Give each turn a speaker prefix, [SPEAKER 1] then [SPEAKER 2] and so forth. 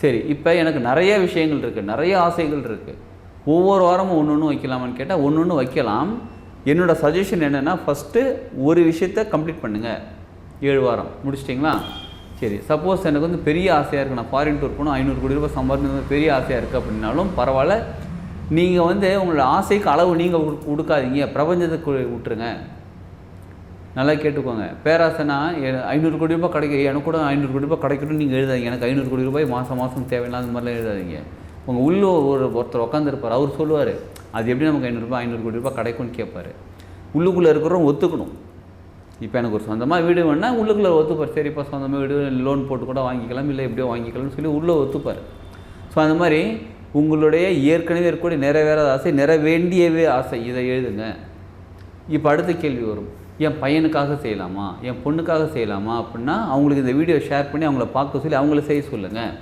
[SPEAKER 1] சரி, இப்போ எனக்கு நிறைய விஷயங்கள் இருக்குது, நிறைய ஆசைகள் இருக்குது. ஒவ்வொரு வாரமும் ஒன்று ஒன்று வைக்கலாமான்னு கேட்டால் ஒன்று ஒன்று வைக்கலாம். என்னோடய சஜஷன் என்னென்னா, ஃபஸ்ட்டு ஒரு விஷயத்தை கம்ப்ளீட் பண்ணுங்கள். 7 வாரம் முடிச்சிட்டிங்களா? சரி, சப்போஸ் எனக்கு வந்து பெரிய ஆசையாக இருக்குது, நான் ஃபாரின் டூர் போகணும், 500 கோடி ரூபாய் சம்பாதிக்கணும், பெரிய ஆசையாக இருக்குது அப்படின்னாலும் பரவாயில்ல. நீங்கள் வந்து உங்களோட ஆசைக்கு அளவு நீங்கள் கொடுக்காதீங்க, பிரபஞ்சத்துக்கு விட்டுருங்க. நல்லா கேட்டுக்கோங்க. பேராசைனா 500 கோடி ரூபாய் கிடைக்கும், எனக்கு கூட 500 கோடி ரூபாய் கிடைக்கணும்னு நீங்கள் எழுதாதீங்க. எனக்கு 500 கோடி ரூபாய் மாதம் தேவையில்லாத மாதிரிலாம் எழுதாதீங்க. உங்கள் உள்ள ஒருத்தர் உட்காந்துருப்பார், அவர் சொல்லுவார் அது எப்படி நமக்கு 500 கோடி ரூபாய் கிடைக்கும்னு கேட்பார். உள்ளுக்குள்ளே இருக்கிறவங்க ஒத்துக்கணும். இப்போ எனக்கு ஒரு சொந்தமாக வீடு வேணுன்னா உள்ளுக்குள்ளே ஒத்துப்பார். சரிப்பா, சொந்தமாக வீடு லோன் போட்டு கூட வாங்கிக்கலாம், இல்லை எப்படியோ வாங்கிக்கலாம்னு சொல்லி உள்ளே ஒத்துப்பார். ஸோ அந்த மாதிரி உங்களுடைய ஏற்கனவே இருக்கக்கூடிய நிறைவேறாத ஆசை, நிறைவேண்டியவே ஆசை, இதை எழுதுங்க. இப்போ அடுத்த கேள்வி வரும், என் பையனுக்காக செய்யலாமா, என் பொண்ணுக்காக செய்யலாமா அப்படின்னா அவங்களுக்கு இந்த வீடியோ ஷேர் பண்ணி அவங்கள பார்க்க சொல்லி அவங்கள செய்ய சொல்லுங்கள்.